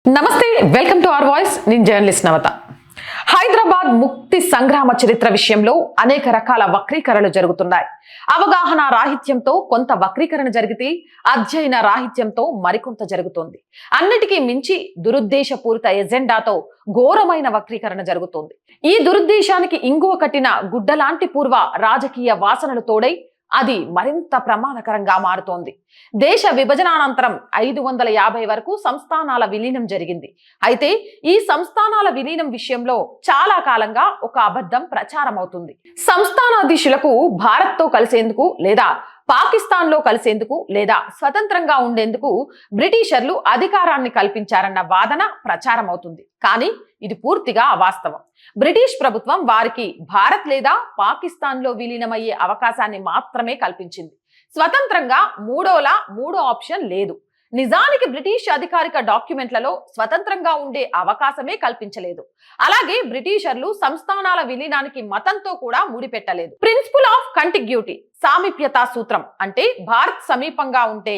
నమస్తే, welcome to our voice. నేను journalist నవత. హైదరాబాద్ ముక్తి సంగ్రామ చరిత్ర విషయంలో అనేక రకాల వక్రీకరణలు జరుగుతున్నాయి. అవగాహన రాహిత్యంతో కొంత వక్రీకరణ జరిగితే, అధ్యయన రాహిత్యంతో మరికొంత జరుగుతోంది. అన్నిటికీ మించి దురుద్దేశపూరిత ఎజెండాతో ఘోరమైన వక్రీకరణ జరుగుతోంది. ఈ దురుద్దేశానికి ఇంగువ కట్టిన గుడ్డలాంటి పూర్వ రాజకీయ వాసనలు తోడై అది మరింత ప్రమాదకరంగా మారుతోంది. దేశ విభజనానంతరం 550 వరకు సంస్థానాల విలీనం జరిగింది. అయితే ఈ సంస్థానాల విలీనం విషయంలో చాలా కాలంగా ఒక అబద్ధం ప్రచారం అవుతుంది. సంస్థానాధీశులకు భారత్తో కలిసేందుకు లేదా పాకిస్తాన్లో కలిసేందుకు లేదా స్వతంత్రంగా ఉండేందుకు బ్రిటిషర్లు అధికారాన్ని కల్పించారన్న వాదన ప్రచారం అవుతుంది. కానీ ఇది పూర్తిగా అవాస్తవం. బ్రిటిష్ ప్రభుత్వం వారికి భారత్ లేదా పాకిస్తాన్లో విలీనమయ్యే అవకాశాన్ని మాత్రమే కల్పించింది. స్వతంత్రంగా మూడో ఆప్షన్ లేదు. నిజానికి బ్రిటిష్ అధికారిక డాక్యుమెంట్లలో స్వతంత్రంగా ఉండే అవకాశమే కల్పించలేదు. అలాగే బ్రిటిషర్లు సంస్థానాల విలీనానికి మతంతో కూడా ముడిపెట్టలేదు. ప్రిన్సిపల్ ఆఫ్ కంటిగ్యూటీ, సామీప్యతా సూత్రం అంటే భారత్ సమీపంగా ఉంటే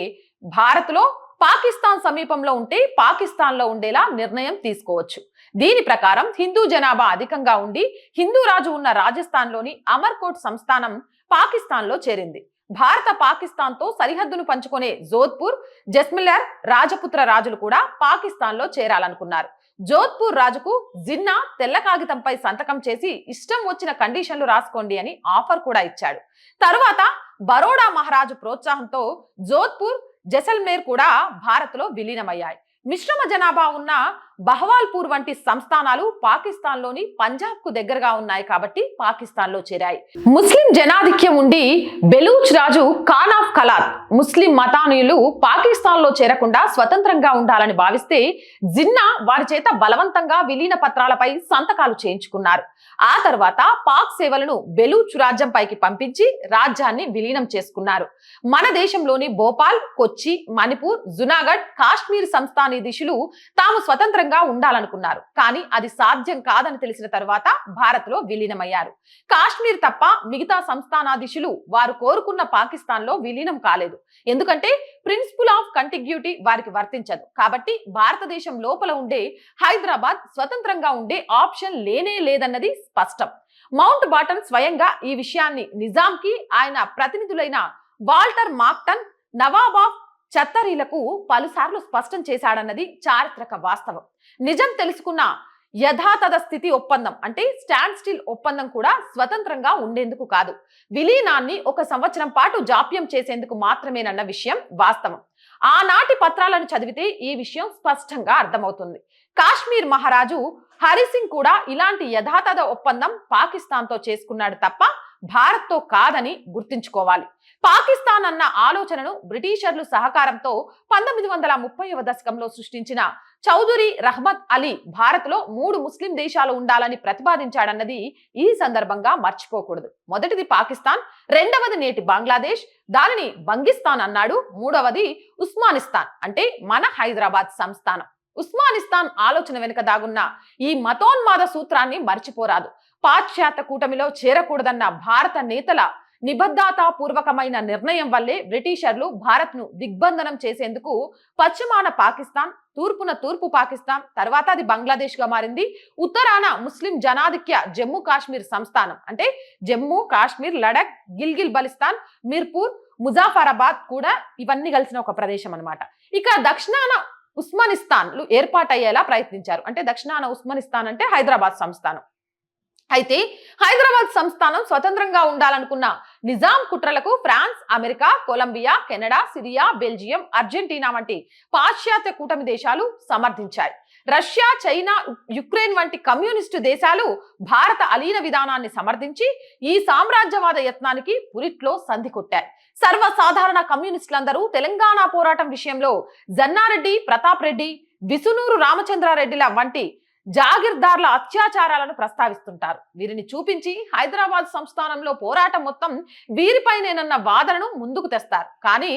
భారత్లో, పాకిస్తాన్ సమీపంలో ఉంటే పాకిస్తాన్లో ఉండేలా నిర్ణయం తీసుకోవచ్చు. దీని ప్రకారం హిందూ జనాభా అధికంగా ఉండి హిందూ రాజు ఉన్న రాజస్థాన్లోని అమర్కోట్ సంస్థానం పాకిస్తాన్లో చేరింది. భారత పాకిస్తాన్తో సరిహద్దును పంచుకునే జోధ్పూర్, జైసల్మేర్ రాజపుత్ర రాజులు కూడా పాకిస్తాన్లో చేరాలనుకున్నారు. జోధ్పూర్ రాజుకు జిన్నా తెల్ల కాగితంపై సంతకం చేసి ఇష్టం వచ్చిన కండిషన్లు రాసుకోండి అని ఆఫర్ కూడా ఇచ్చాడు. తరువాత బరోడా మహారాజు ప్రోత్సాహంతో జోధ్పూర్, జైసల్మేర్ కూడా భారత్లో విలీనమయ్యాయి. మిశ్రమ జనాభా ఉన్న బహవాల్పూర్ వంటి సంస్థానాలు పాకిస్తాన్లోని పంజాబ్ కు దగ్గరగా ఉన్నాయి కాబట్టి పాకిస్తాన్లో చేరాయి. ముస్లిం జనాధిక్యం ఉండి బెలూచ్ రాజు ఖాన్ ఆఫ్ ఖలాత్ ముస్లిం మతానీయులు పాకిస్తాన్లో చేరకుండా స్వతంత్రంగా ఉండాలని భావిస్తే జిన్నా వారి చేత బలవంతంగా విలీన పత్రాలపై సంతకాలు చేయించుకున్నారు. ఆ తర్వాత పాక్ సేవలను బెలూచ్ రాజ్యంపైకి పంపించి రాజ్యాన్ని విలీనం చేసుకున్నారు. మన దేశంలోని భోపాల్, కొచ్చి, మణిపూర్, జునాగఢ్, కాశ్మీర్ సంస్థానాధీశులు తాము స్వతంత్రంగా ఉండాలనుకున్నారు. కానీ అది సాధ్యం కాదని తెలిసిన తరువాత భారత్లో విలీనమయ్యారు. కాశ్మీర్ తప్ప మిగతా సంస్థానాధీశులు వారు కోరుకున్న పాకిస్తాన్లో విలీనం కాలేదు. ఎందుకంటే ప్రిన్సిపల్ ఆఫ్ కంటిగ్యూటీ వారికి వర్తించదు. కాబట్టి భారతదేశం లోపల ఉండే హైదరాబాద్ స్వతంత్రంగా ఉండే ఆప్షన్ లేనే లేదన్నది స్పష్టం. మౌంట్ బాటన్ స్వయంగా ఈ విషయాన్ని నిజాంకి ఆయన ప్రతినిధులైన వాల్టర్ మాక్టన్, నవాబ్ ఆఫ్ చత్తరీలకు పలుసార్లు స్పష్టం చేశాడన్నది చారిత్రక వాస్తవం. నిజం తెలుసుకున్న యథాతథ స్థితి ఒప్పందం అంటే స్టాండ్ స్టిల్ ఒప్పందం కూడా స్వతంత్రంగా ఉండేందుకు కాదు, విలీనాన్ని 1 సంవత్సరం పాటు జాప్యం చేసేందుకు మాత్రమేనన్న విషయం వాస్తవం. ఆనాటి పత్రాలను చదివితే ఈ విషయం స్పష్టంగా అర్థమవుతుంది. కాశ్మీర్ మహారాజు హరిసింగ్ కూడా ఇలాంటి యథాతథ ఒప్పందం పాకిస్తాన్తో చేసుకున్నాడు తప్ప భారత్తో కాదని గుర్తుంచుకోవాలి. పాకిస్తాన్ అన్న ఆలోచనను బ్రిటిషర్లు సహకారంతో 1930వ దశకంలో సృష్టించిన చౌదరి రహ్మత్ అలీ భారత్లో 3 ముస్లిం దేశాలు ఉండాలని ప్రతిపాదించాడన్నది ఈ సందర్భంగా మర్చిపోకూడదు. మొదటిది పాకిస్తాన్, రెండవది నేటి బంగ్లాదేశ్, దానిని బంగిస్తాన్ అన్నాడు, మూడవది ఉస్మానిస్తాన్ అంటే మన హైదరాబాద్ సంస్థానం. ఉస్మానిస్తాన్ ఆలోచన వెనుక దాగున్న ఈ మతోన్మాద సూత్రాన్ని మర్చిపోరాదు. పాశ్చాత్య కూటమిలో చేరకూడదన్న భారత నేతల నిబద్ధతాపూర్వకమైన నిర్ణయం వల్లే బ్రిటిషర్లు భారత్ను దిగ్బంధనం చేసేందుకు పశ్చిమాన పాకిస్తాన్, తూర్పున తూర్పు పాకిస్తాన్, తర్వాత అది బంగ్లాదేశ్ గా మారింది, ఉత్తరాన ముస్లిం జనాధిక్య జమ్మూ కాశ్మీర్ సంస్థానం అంటే జమ్మూ కాశ్మీర్, లడక్, గిల్గిల్ బలిస్తాన్, మీర్పూర్, ముజాఫరాబాద్ కూడా ఇవన్నీ కలిసిన ఒక ప్రదేశం అన్నమాట. ఇక దక్షిణాన ఉస్మానిస్తాన్లు ఏర్పాటయ్యేలా ప్రయత్నించారు. అంటే దక్షిణాన ఉస్మానిస్తాన్ అంటే హైదరాబాద్ సంస్థానం. అయితే హైదరాబాద్ సంస్థానం స్వతంత్రంగా ఉండాలనుకున్న నిజాం కుట్రలకు France, America, Colombia, Canada, Syria, Belgium, Argentina వంటి పాశ్చాత్య కూటమి దేశాలు సమర్థించాయి. రష్యా, చైనా, యుక్రెయిన్ వంటి కమ్యూనిస్టు దేశాలు భారత అలీన విధానాన్ని సమర్థించి ఈ సామ్రాజ్యవాద యత్నానికి పురిట్లో సంధి కొట్టాయి. సర్వసాధారణ కమ్యూనిస్టులందరూ తెలంగాణ పోరాటం విషయంలో జన్నారెడ్డి, ప్రతాప్ రెడ్డి, విసునూరు రామచంద్రారెడ్డిల వంటి జాగీర్దార్ల అత్యాచారాలను ప్రస్తావిస్తుంటారు. వీరిని చూపించి హైదరాబాద్ సంస్థానంలో పోరాటం మొత్తం వీరిపైనేనన్న వాదనను ముందుకు తెస్తారు. కానీ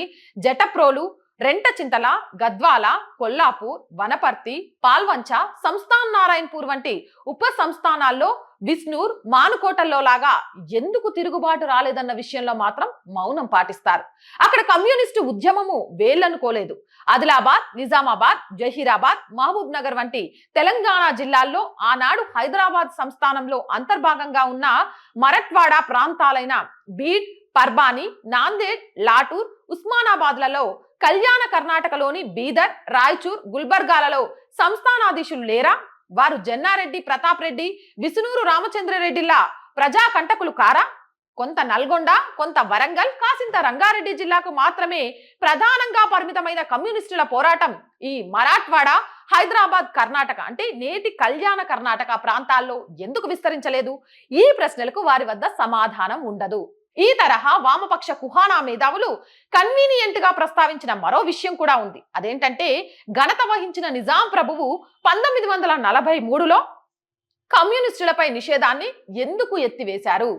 జటప్రోలు, రెంటచింతల, గద్వాల, కొల్లాపూర్, వనపర్తి, పాల్వంచ, సంస్థాన్ నారాయణపూర్ వంటి ఉప సంస్థానాల్లో విష్ణూర్, మానుకోటల్లో లాగా ఎందుకు తిరుగుబాటు రాలేదన్న విషయంలో మాత్రం మౌనం పాటిస్తారు. అక్కడ కమ్యూనిస్టు ఉద్యమము వేళ్లనుకోలేదు. ఆదిలాబాద్, నిజామాబాద్, జహీరాబాద్, మహబూబ్ నగర్ వంటి తెలంగాణ జిల్లాల్లో ఆనాడు హైదరాబాద్ సంస్థానంలో అంతర్భాగంగా ఉన్న మరట్వాడ ప్రాంతాలైన బీడ్, పర్బాని, నాందేడ్, లాటూర్, ఉస్మానాబాద్లలో, కళ్యాణ కర్ణాటకలోని బీదర్, రాయచూర్, గుల్బర్గాలలో సంస్థానాధీశులు లేరా? వారు జన్నారెడ్డి, ప్రతాప్ రెడ్డి, విసునూరు రామచంద్రరెడ్డిలా ప్రజా కంటకులు కారా? కొంత నల్గొండ, కొంత వరంగల్, కాసింత రంగారెడ్డి జిల్లాకు మాత్రమే ప్రధానంగా పరిమితమైన కమ్యూనిస్టుల పోరాటం ఈ మరాఠ్వాడ, హైదరాబాద్, కర్ణాటక అంటే నేటి కళ్యాణ కర్ణాటక ప్రాంతాల్లో ఎందుకు విస్తరించలేదు? ఈ ప్రశ్నలకు వారి వద్ద సమాధానం ఉండదు. ఈ తరహా వామపక్ష కుహానా మేధావులు కన్వీనియంట్ గా ప్రస్తావించిన మరో విషయం కూడా ఉంది. అదేంటంటే ఘనత వహించిన నిజాం ప్రభువు 1943లో కమ్యూనిస్టులపై నిషేధాన్ని ఎందుకు ఎత్తివేశారు?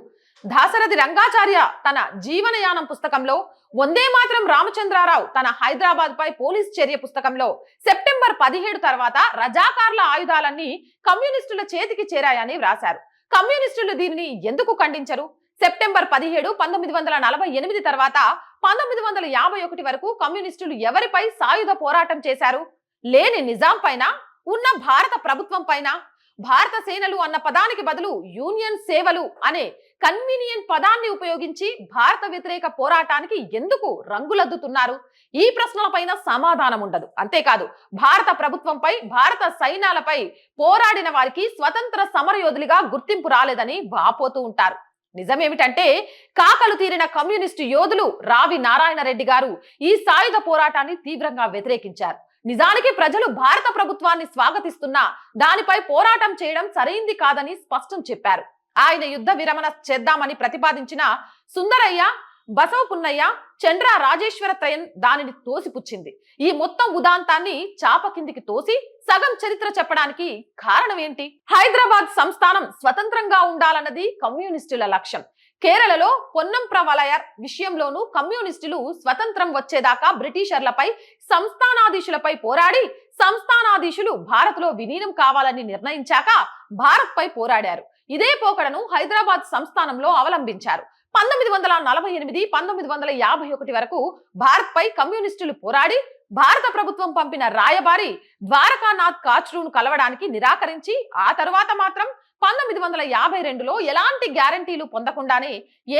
దాశరథి రంగాచార్య తన జీవనయానం పుస్తకంలో, వందే మాత్రం రామచంద్రారావు తన హైదరాబాద్ పై పోలీస్ చర్య పుస్తకంలో సెప్టెంబర్ 17 తర్వాత రజాకార్ల ఆయుధాలన్నీ కమ్యూనిస్టుల చేతికి చేరాయని వ్రాశారు. కమ్యూనిస్టులు దీనిని ఎందుకు ఖండించరు? సెప్టెంబర్ 17, 1948 తర్వాత 1951 వరకు కమ్యూనిస్టులు ఎవరిపై సాయుధ పోరాటం చేశారు? లేని నిజాం పైన, ఉన్న భారత ప్రభుత్వం పైన. భారత సేనలు అన్న పదానికి బదులు యూనియన్ సేవలు అనే కన్వీనియంట్ పదాన్ని ఉపయోగించి భారత వ్యతిరేక పోరాటానికి ఎందుకు రంగులద్దుతున్నారు? ఈ ప్రశ్నలపైన సమాధానం ఉండదు. అంతేకాదు భారత ప్రభుత్వంపై, భారత సైన్యాలపై పోరాడిన వారికి స్వతంత్ర సమరయోధులుగా గుర్తింపు రాలేదని వాపోతూ ఉంటారు. నిజమేమిటంటే కాకలు తీరిన కమ్యూనిస్టు యోధులు రావి నారాయణ రెడ్డి గారు ఈ సాయుధ పోరాటాన్ని తీవ్రంగా వ్యతిరేకించారు. నిజానికి ప్రజలు భారత ప్రభుత్వాన్ని స్వాగతిస్తున్నా దానిపై పోరాటం చేయడం సరైంది కాదని స్పష్టం చెప్పారు. ఆయన యుద్ధ విరమణ చేద్దామని ప్రతిపాదించిన సుందరయ్య, బసవ పున్నయ్య, చంద్ర రాజేశ్వర త్రయం దానిని తోసిపుచ్చింది. ఈ మొత్తం ఉదాంతాన్ని చాప కిందికి తోసి సగం చరిత్ర చెప్పడానికి కారణం ఏంటి? హైదరాబాద్ సంస్థానం స్వతంత్రంగా ఉండాలన్నది కమ్యూనిస్టుల లక్ష్యం. కేరళలో పొన్నం ప్రవలయర్ విషయంలోనూ కమ్యూనిస్టులు స్వతంత్రం వచ్చేదాకా బ్రిటిషర్లపై, సంస్థానాధీశులపై పోరాడి సంస్థానాధీశులు భారత్లో విలీనం కావాలని నిర్ణయించాక భారత్ పై పోరాడారు. ఇదే పోకడను హైదరాబాద్ సంస్థానంలో అవలంబించారు. 1948, 1951 వరకు భారత్ పై కమ్యూనిస్టులు పోరాడి భారత ప్రభుత్వం పంపిన రాయబారి ద్వారకానాథ్ కాచ్రూను కలవడానికి నిరాకరించి ఆ తరువాత మాత్రం 1952లో ఎలాంటి గ్యారంటీలు పొందకుండానే,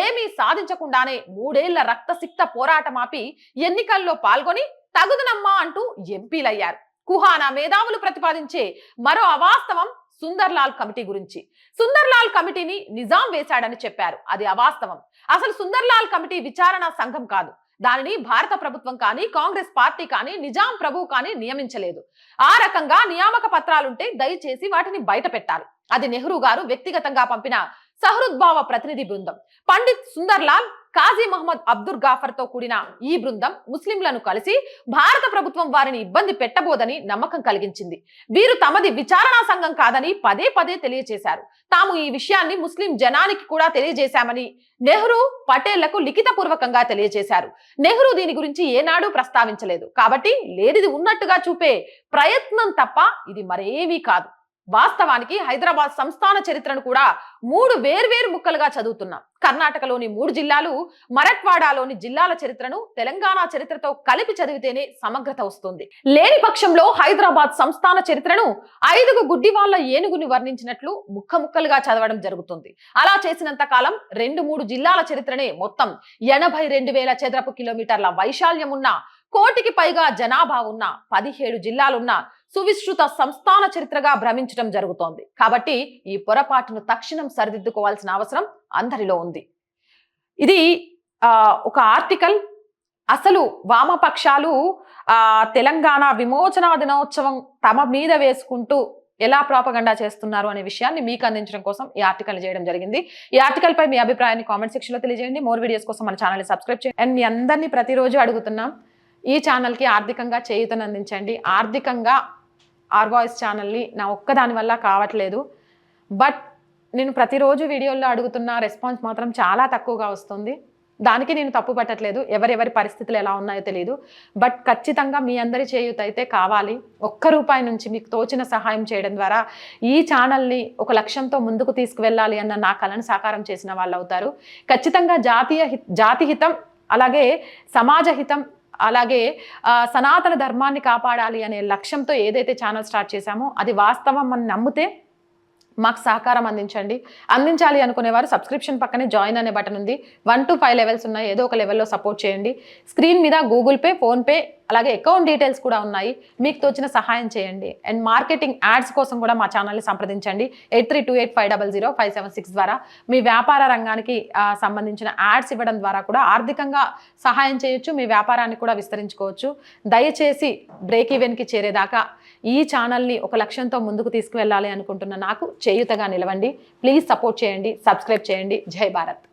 ఏమీ సాధించకుండానే 3 ఏళ్ల రక్తసిక్త పోరాటమాపి ఎన్నికల్లో పాల్గొని తగుదనమ్మా అంటూ ఎంపీలయ్యారు. కుహానా మేధావులు ప్రతిపాదించే మరో అవాస్తవం సుందర్లాల్ కమిటీ గురించి. సుందర్లాల్ కమిటీని నిజాం వేశాడని చెప్పారు. అది అవాస్తవం. అసలు సుందర్లాల్ కమిటీ విచారణ సంఘం కాదు. దానిని భారత ప్రభుత్వం కానీ, కాంగ్రెస్ పార్టీ కానీ, నిజాం ప్రభువు కానీ నియమించలేదు. ఆ రకంగా నియామక పత్రాలుంటే దయచేసి వాటిని బయట పెట్టాలి. అది నెహ్రూ గారు వ్యక్తిగతంగా పంపిన సహృద్భావ ప్రతినిధి బృందం. పండిత్ సుందర్లాల్, కాజీ మహమ్మద్ అబ్దుల్ గాఫర్ తో కూడిన ఈ బృందం ముస్లింలను కలిసి భారత ప్రభుత్వం వారిని ఇబ్బంది పెట్టబోదని నమ్మకం కలిగించింది. వీరు తమది విచారణా సంఘం కాదని పదే పదే తెలియజేశారు. తాము ఈ విషయాన్ని ముస్లిం జనానికి కూడా తెలియజేశామని నెహ్రూ, పటేళ్లకు లిఖితపూర్వకంగా తెలియజేశారు. నెహ్రూ దీని గురించి ఏనాడూ ప్రస్తావించలేదు. కాబట్టి లేనిది ఉన్నట్టుగా చూపే ప్రయత్నం తప్ప ఇది మరేమీ కాదు. వాస్తవానికి హైదరాబాద్ సంస్థాన చరిత్రను కూడా 3 వేర్వేరు ముక్కలుగా చదువుతున్నాం. కర్ణాటకలోని 3 జిల్లాలు, మరట్వాడాలోని జిల్లాల చరిత్రను తెలంగాణ చరిత్రతో కలిపి చదివితేనే సమగ్రత వస్తుంది. లేని పక్షంలో హైదరాబాద్ సంస్థాన చరిత్రను 5 గుడ్డివాళ్ల ఏనుగుని వర్ణించినట్లు ముక్కలుగా చదవడం జరుగుతుంది. అలా చేసినంత కాలం 2-3 జిల్లాల చరిత్రనే మొత్తం 82,000 చదరపు కిలోమీటర్ల వైశాల్యం ఉన్న, కోటికి పైగా జనాభా ఉన్న, 17 జిల్లాలున్న సువిస్తృత సంస్థాన చరిత్రగా భ్రమించడం జరుగుతోంది. కాబట్టి ఈ పొరపాటును తక్షణం సరిదిద్దుకోవాల్సిన అవసరం అందరిలో ఉంది. ఇది ఒక ఆర్టికల్. అసలు వామపక్షాలు తెలంగాణ విమోచన దినోత్సవం తమ మీద వేసుకుంటూ ఎలా ప్రాపగండా చేస్తున్నారు అనే విషయాన్ని మీకు అందించడం కోసం ఈ ఆర్టికల్ చేయడం జరిగింది. ఈ ఆర్టికల్ పై మీ అభిప్రాయాన్ని కామెంట్ సెక్షన్ లో తెలియజేయండి. మోర్ వీడియోస్ కోసం మన ఛానల్ ని సబ్స్క్రైబ్ చేయండి. అండ్ మీ అందరినీ ప్రతిరోజు అడుగుతున్నాం, ఈ ఛానల్కి ఆర్థికంగా చేయూతను అందించండి. ఆర్థికంగా ఆర్ వాయిస్ ఛానల్ని నా ఒక్కదాని వల్ల కావట్లేదు. బట్ నేను ప్రతిరోజు వీడియోల్లో అడుగుతున్న రెస్పాన్స్ మాత్రం చాలా తక్కువగా వస్తుంది. దానికి నేను తప్పు పట్టట్లేదు. ఎవరెవరి పరిస్థితులు ఎలా ఉన్నాయో తెలియదు. బట్ ఖచ్చితంగా మీ అందరి చేయూత అయితే కావాలి. రూపాయి నుంచి మీకు తోచిన సహాయం చేయడం ద్వారా ఈ ఛానల్ని ఒక లక్ష్యంతో ముందుకు తీసుకువెళ్ళాలి అన్న నా కలను సాకారం చేసిన వాళ్ళు అవుతారు. ఖచ్చితంగా జాతి హితం, అలాగే సమాజ హితం, అలాగే సనాతన ధర్మాన్ని కాపాడాలి అనే లక్ష్యంతో ఏదైతే ఛానల్ స్టార్ట్ చేశామో అది వాస్తవం అని నమ్మితే మాకు సహకారం అందించాలి అనుకునేవారు సబ్స్క్రిప్షన్ పక్కనే జాయిన్ అనే బటన్ ఉంది. 1 to 5 లెవెల్స్ ఉన్నాయి. ఏదో ఒక లెవెల్లో సపోర్ట్ చేయండి. స్క్రీన్ మీద గూగుల్ పే, ఫోన్పే, అలాగే అకౌంట్ డీటెయిల్స్ కూడా ఉన్నాయి. మీకు తోచిన సహాయం చేయండి. అండ్ మార్కెటింగ్ యాడ్స్ కోసం కూడా మా ఛానల్ని సంప్రదించండి. 8328500576 ద్వారా మీ వ్యాపార రంగానికి సంబంధించిన యాడ్స్ ఇవ్వడం ద్వారా కూడా ఆర్థికంగా సహాయం చేయొచ్చు. మీ వ్యాపారాన్ని కూడా విస్తరించుకోవచ్చు. దయచేసి బ్రేక్ ఈవెన్కి చేరేదాకా ఈ ఛానల్ని ఒక లక్ష్యంతో ముందుకు తీసుకువెళ్ళాలి అనుకుంటున్న నాకు చేయూతగా నిలవండి. ప్లీజ్ సపోర్ట్ చేయండి, సబ్స్క్రైబ్ చేయండి. జై భారత్.